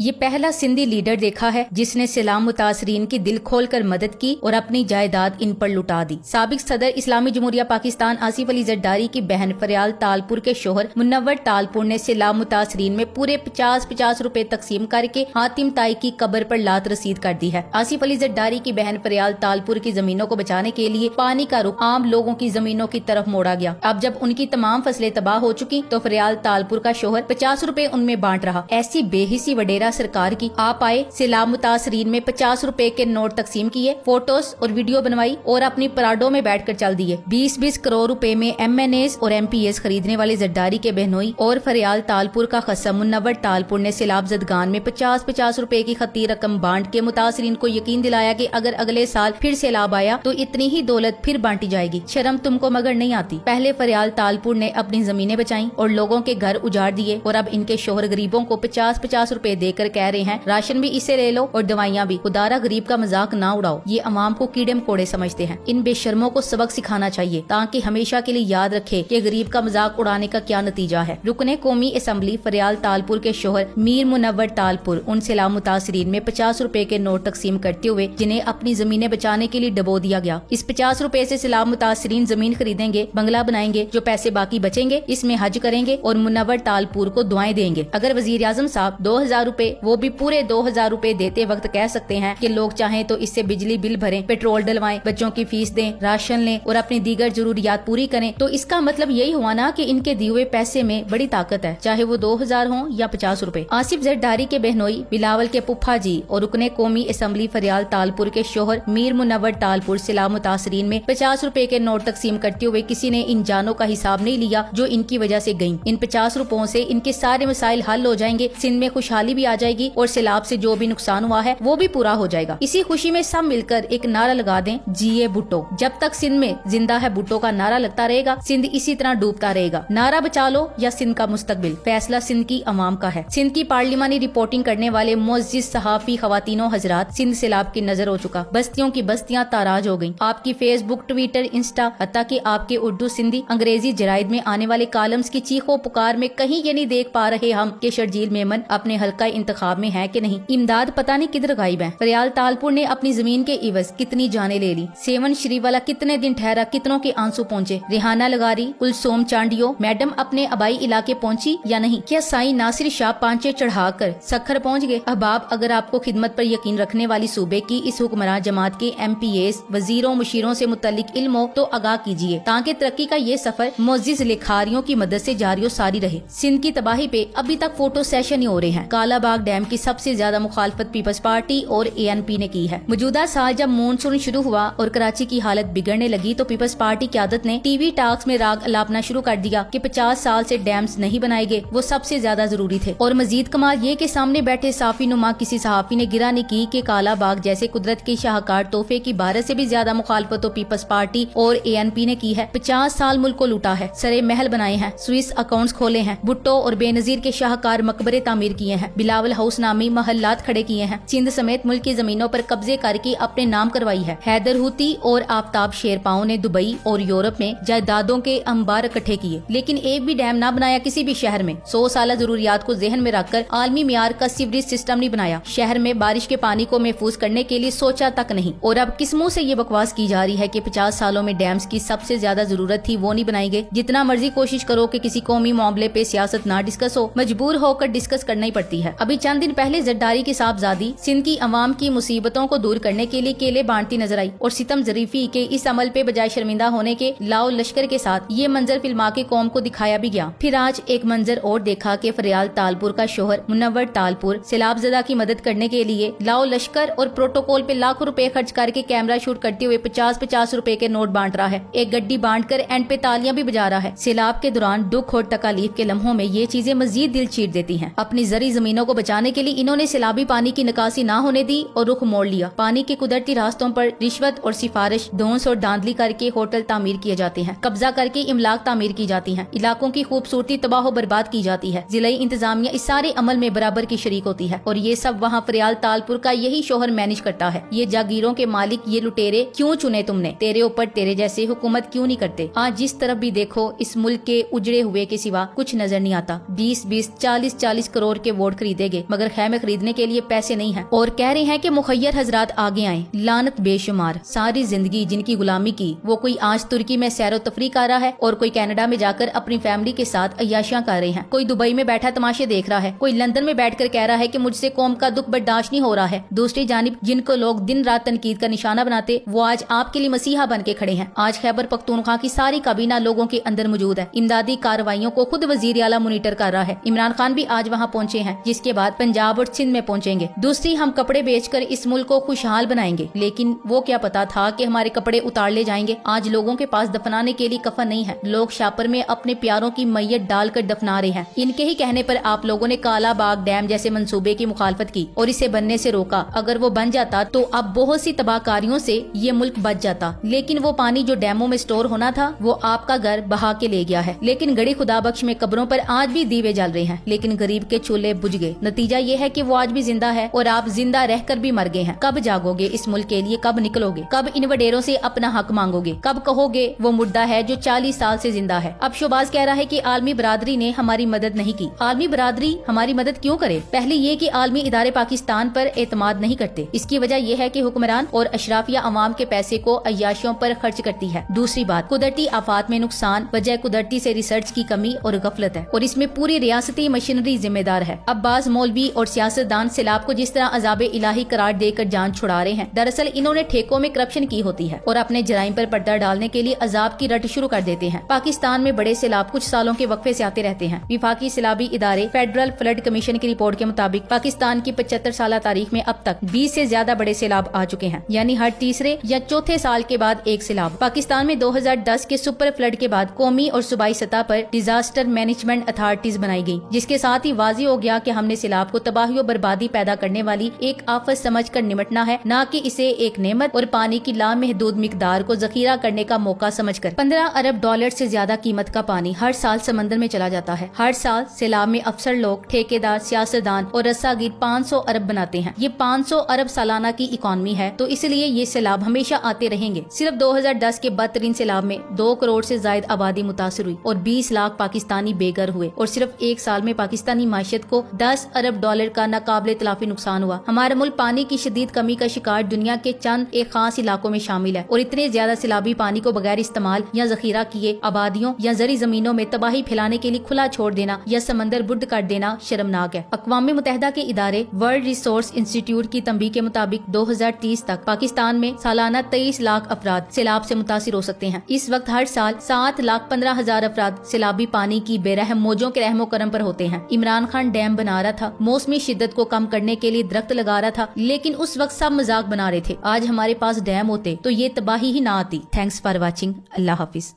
ये पहला सिंधी लीडर देखा है जिसने सैलाब मुतासरीन की दिल खोल कर मदद की और अपनी जायदाद इन पर लुटा दी। साबिक सदर इस्लामी जमहूरिया पाकिस्तान आसिफ अली जरदारी की बहन फरियाल तालपुर के शोहर मुनव्वर तालपुर ने सैलाब मुतासरीन में पूरे 50-50 रुपए तकसीम करके हातिम ताई की कब्र पर लात रसीद कर दी है। आसिफ अली जरदारी की बहन फरियाल तालपुर की जमीनों को बचाने के लिए पानी का रुख आम लोगों की जमीनों की तरफ मोड़ा गया। अब जब उनकी तमाम फसलें तबाह हो चुकी तो फरियाल तालपुर का शोहर 50 रुपए उनमें बांट रहा। ऐसी बेहिसी वडेरा सरकार की। आप आए, सैलाब मुतासरीन में 50 रुपए के नोट तकसीम किए, फोटोस और वीडियो बनवाई और अपनी पराडों में बैठकर चल दिए। 20-20 करोड़ रुपए में MNAs और MPAs खरीदने वाले जरदारी के बहनोई और फरियाल तालपुर का खसम मुनव्वर तालपुर ने सैलाब जदगान में 50-50 रुपए की खती रकम बांट के मुतासरीन को यकीन दिलाया कि अगर अगले साल फिर सैलाब आया तो इतनी ही दौलत फिर बांटी जाएगी। शर्म तुमको मगर नहीं आती। पहले फरियाल तालपुर ने अपनी जमीनें बचाई और लोगों के घर उजाड़ दिए और अब इनके शोहर गरीबों को 50-50 रुपए देकर कह रहे हैं राशन भी इससे ले लो और दवाइयाँ भी। खुदारा गरीब का मजाक ना उड़ाओ। ये अवाम को कीड़े मकोड़े समझते हैं। इन बेशर्मों को सबक सिखाना चाहिए ताकि हमेशा के लिए याद रखे कि गरीब का मजाक उड़ाने का क्या नतीजा है। रुकने कौमी असम्बली फरियाल तालपुर के शोहर मीर मुनव्वर तालपुर उन सैलाब मुतासरीन में 50 रुपए के नोट तकसीम करते हुए जिन्हें अपनी जमीनें बचाने के लिए डबो दिया गया। इस 50 रुपए से सैलाब मुतासरीन जमीन खरीदेंगे, बंगला बनाएंगे, जो पैसे बाकी बचेंगे इसमें हज करेंगे और मुनव्वर तालपुर को दुआएं देंगे। अगर वजीर आजम साहब 2000 रुपए वो भी पूरे 2000 रुपए देते वक्त कह सकते हैं कि लोग चाहें तो इससे बिजली बिल भरें, पेट्रोल डलवाएं, बच्चों की फीस दें, राशन लें और अपनी दीगर जरूरियात पूरी करें, तो इसका मतलब यही हुआ ना कि इनके दिए हुए पैसे में बड़ी ताकत है, चाहे वो 2000 हो या 50 रुपए। आसिफ जरदारी के बहनोई, बिलावल के पुप्पा जी और रुकने कौमी असम्बली फरियाल तालपुर के शोहर मीर मुनव्वर तालपुर सैलाब मुतासरीन में 50 रुपए के नोट तकसीम करते हुए किसी ने इन जानों का हिसाब नहीं लिया जो इनकी वजह से गयी। इन 50 रुपयों से इनके सारे मसाइल हल हो जाएंगे, सिंध में खुशहाली भी आ जाएगी और सैलाब से जो भी नुकसान हुआ है वो भी पूरा हो जाएगा। इसी खुशी में सब मिलकर एक नारा लगा दें, जिए भुट्टो। जब तक सिंध में जिंदा है भुट्टो का नारा लगता रहेगा, सिंध इसी तरह डूबता रहेगा। नारा बचा लो या सिंध का मुस्तकबिल, फैसला सिंध की अवाम का है। सिंध की पार्लिमानी रिपोर्टिंग करने वाले मुअज़्ज़िज़ सहाफी खवातीनों हजरात, सिंध सैलाब की नजर हो चुका। बस्तियों की बस्तियां ताराज हो गयी। आपकी फेसबुक, ट्विटर, इंस्टा, हत्ता कि आपके उर्दू, सिंधी, अंग्रेजी जराइद में आने वाले कॉलम्स की चीखों पुकार में कहीं ये नहीं देख पा रहे हम कि शर्जील मेमन अपने हल्का इंतखाब में है कि नहीं। इमदाद पता नहीं किधर गायब है। फरियाल तालपुर ने अपनी जमीन के इवज कितनी जाने ले ली। सेवन श्री वाला कितने दिन ठहरा, कितनों के आंसू पहुँचे। रेहाना लगारी, कुलसोम चांडियो मैडम अपने आबाई इलाके पहुँची या नहीं। क्या साईं नासिर शाह पांचे चढ़ाकर सखर पहुँच गए। अहबाब, अगर आपको खिदमत पर यकीन रखने वाली सूबे की इस हुक्मरान जमात के MPAs, वजीरों, मुशीरों से मुतल्लिक इल्म हो तो आगाह कीजिए ताकि तरक्की का ये सफर मुअज़्ज़िज़ लिखारियों की मदद से जारी और सारी रहे। सिंध की तबाही पे अभी तक फोटो सेशन ही हो रहे हैं। कालाबाग डैम की सबसे ज्यादा मुखालफत पीपल्स पार्टी और ANP ने की है। मौजूदा साल जब मानसून शुरू हुआ और कराची की हालत बिगड़ने लगी तो पीपल्स पार्टी क़यादत ने टीवी टॉक्स में राग अलापना शुरू कर दिया कि 50 साल से डैम्स नहीं बनाए गए, वो सबसे ज्यादा जरूरी थे। और मजीद कमाल ये कि सामने बैठे साफी नुमा किसी सहाफी ने गिरा नहीं की कि कालाबाग जैसे कुदरत की शाहकार तोहफे की 12 से भी ज्यादा मुखालफत तो पीपल्स पार्टी और ANP ने की है। 50 साल मुल्क को लूटा है, सरे महल बनाए हैं, स्विस अकाउंट्स खोले हैं, भुट्टो और बेनजीर के शाहकार मकबरे तामीर किए हैं, बिलावल हाउस नामी महल्लात खड़े किए हैं, सिंध समेत मुल्क की जमीनों पर कब्जे करके अपने नाम करवाई है। हैदर हुती और आफ्ताब शेरपाओं ने दुबई और यूरोप में जायदादों के अंबार इकट्ठे किए, लेकिन एक भी डैम ना बनाया किसी भी शहर में। 100 साल जरूरियात को जहन में रखकर आलमी मियार का सीवरेज सिस्टम नहीं बनाया। शहर में बारिश के पानी को महफूज करने के लिए सोचा तक नहीं। और अब किस मुंह से ये बकवास की जा रही है कि 50 सालों में डैम्स की सबसे ज्यादा जरूरत थी वो नहीं बनाई गई। जितना मर्जी कोशिश करो कि किसी कौमी मामले पे सियासत ना डिस्कस हो, मजबूर होकर डिस्कस करना ही पड़ती है। अभी चंद दिन पहले जरदारी की साहबजादी सिंध की अवाम की मुसीबतों को दूर करने के लिए केले बांटती नजर आई और सितम जरीफी के इस अमल पे बजाय शर्मिंदा होने के लाओ लश्कर के साथ ये मंजर फिल्मा के कौम को दिखाया भी गया। फिर आज एक मंजर और देखा कि फरियाल तालपुर का शोहर मुनव्वर तालपुर सैलाबज़दा की मदद करने के लिए लाओ लश्कर और प्रोटोकॉल पे लाखों रुपए खर्च करके कैमरा शूट करते हुए 50-50 रुपए के नोट बांट रहा है। एक गड्डी बांट कर एंड पे तालियां भी बजा रहा है। सैलाब के दौरान दुख और तकालीफ के लम्हों में ये चीजें मजीद दिल चीर देती हैं। अपनी जरी जमीनों को बचाने के लिए इन्होंने सैलाबी पानी की निकासी ना होने दी और रुख मोड़ लिया। पानी के कुदरती रास्तों पर रिश्वत और सिफारिश, धौंस और धांधली करके होटल तामीर किए जाते हैं, कब्जा करके इमलाक तामीर की जाती हैं, इलाकों की खूबसूरती तबाह बर्बाद की जाती है। जिला इंतजामिया इस सारे अमल में बराबर की शरीक होती है और ये सब वहाँ फरियाल तालपुर का यही शोहर मैनेज करता है। ये जागीरों के मालिक, ये लुटेरे क्यों चुने तुमने? तेरे ऊपर तेरे जैसे हुकूमत क्यों नहीं करते? आज जिस तरफ भी देखो इस मुल्क के उजड़े हुए के सिवा कुछ नजर नहीं आता। 20-20, 40-40 करोड़ के वोट खरीदे गए मगर खैमे खरीदने के लिए पैसे नहीं हैं और कह रहे हैं कि मुखय्यर हजरात आगे आए। लानत बेशुमार, सारी जिंदगी जिनकी गुलामी की वो कोई आज तुर्की में सैरो तफरी कर रहा है और कोई कनाडा में जाकर अपनी फैमिली के साथ अय्याशियां कर रहे हैं, कोई दुबई में बैठा तमाशे देख रहा है, कोई लंदन में बैठकर कह रहा है कि मुझसे कौम का दुख बर्दाश्त नहीं हो रहा है। दूसरी जानिब जिनको लोग दिन रात तनकीद का निशाना बनाते वो आज आपके लिए मसीहा बन के खड़े हैं। आज खैबर पख्तूनख्वा की सारी काबीना लोगों के अंदर मौजूद है। इमदादी कार्रवाइयों को खुद वजीर आला मॉनिटर कर रहा है। इमरान खान भी आज वहाँ पहुँचे हैं, जिसके बाद पंजाब और सिंध में पहुँचेंगे। दूसरी, हम कपड़े बेचकर इस मुल्क को खुशहाल बनाएंगे, लेकिन वो क्या पता था कि हमारे कपड़े उतार ले जाएंगे। आज लोगों के पास दफनाने के लिए कफन नहीं है, लोग शापर में अपने प्यारों की मैयत डालकर दफना रहे हैं। इनके ही कहने पर आप लोगों ने काला बाग डैम जैसे मंसूबे की मुखालफत की और इसे बनने से रोका। अगर वो बन जाता तो अब बहुत सी तबाहकारियों से ये मुल्क बच जाता, लेकिन वो पानी जो डैमों में स्टोर होना था वो आपका घर बहा के ले गया है। लेकिन गड़ी खुदा बख्श में कब्रों पर आज भी दीवे जल रहे हैं, लेकिन गरीब के चूल्हे बुझ गए। नतीजा ये है कि वो आज भी जिंदा है और आप जिंदा रहकर भी मर गए हैं। कब जागोगे इस मुल्क के लिए, कब निकलोगे, कब इन वडेरों से अपना हक मांगोगे, कब कहोगे वो मुर्दा है जो 40 साल से जिंदा है। अब शोबाज कह रहा है कि आलमी बरादरी ने हमारी मदद नहीं की। आलमी बरादरी हमारी मदद क्यों करे? पहले ये कि आलमी इदारे पाकिस्तान पर एतमाद नहीं करते। इसकी वजह यह है कि हुक्मरान और अशराफिया अवाम के पैसे को अय्याशियों पर खर्च करती है। दूसरी बात, कुदरती आफात में नुकसान वजह कुदरती से रिसर्च की कमी और गफलत है और इसमें पूरी रियासती मशीनरी जिम्मेदार है। अब बाज मौलवी और सियासतदान सैलाब को जिस तरह अजाब इलाही करार देकर जान छुड़ा रहे हैं, दरअसल इन्होंने ठेकों में करप्शन की होती है और अपने जराइम पर पर्दा डालने के लिए अजाब की रट शुरू कर देते हैं। पाकिस्तान में बड़े सैलाब कुछ सालों के वक्फे से आते रहते हैं। विफाकी सैलाबी इदारे फेडरल फ्लड कमीशन की रिपोर्ट के मुताबिक पाकिस्तान की 75 साल तारीख में अब तक 20 से ज्यादा बड़े सैलाब आ चुके हैं, यानी हर तीसरे या चौथे साल के बाद एक सैलाब। पाकिस्तान में 2010 के सुपर फ्लड के बाद कौमी और सूबाई सतह पर डिजास्टर मैनेजमेंट अथॉरिटीज बनाई गई, जिसके साथ ही वाज़ेह हो गया कि हमने सैलाब को तबाही और बर्बादी पैदा करने वाली एक आफत समझकर निपटना है, न कि इसे एक नेमत और पानी की लामहदूद मिकदार को जखीरा करने का मौका समझकर। 15 अरब डॉलर से ज्यादा कीमत का पानी हर साल समंदर में चला जाता है। हर साल सैलाब में अफसर लोग, ठेकेदार, सियासतदान और रस्सागीर 500 अरब बनाते हैं। ये 500 अरब सालाना की इकॉनमी है, तो इसलिए ये सैलाब हमेशा आते रहेंगे। सिर्फ 2010 के बदतरीन सैलाब में 2 करोड़ से ज्यादा आबादी मुतासर हुई और 20 लाख पाकिस्तानी बेघर हुए और सिर्फ एक साल में पाकिस्तानी माशियत को 10 अरब डॉलर का नाकाबिले तलाफी नुकसान हुआ। हमारा मुल्क पानी की शदीद कमी का शिकार दुनिया के चंद एक खास इलाकों में शामिल है और इतने ज्यादा सैलाबी पानी को बगैर इस्तेमाल या जखीरा किए आबादियों या जरी जमीनों में तबाही फैलाने के लिए खुला छोड़ देना या समंदर बुर्द कर देना शर्मनाक है। अक़वाम मुत्तहिदा के इदारे वर्ल्ड रिसोर्स इंस्टीट्यूट की तंबीह के मुताबिक 2030 तक पाकिस्तान में सालाना 23 लाख अफराद सैलाब से मुतासिर हो सकते हैं। इस वक्त हर साल 7,15,000 अफराद सैलाबी पानी की बेरहम मौजों के रहमो करम पर होते हैं। इमरान खान डैम बना रहा था, मौसमी शिद्दत को कम करने के लिए दरख्त लगा रहा था, लेकिन उस वक्त सब मजाक बना रहे थे। आज हमारे पास डैम होते तो ये तबाही ही ना आती। Thanks for watching. Allah Hafiz.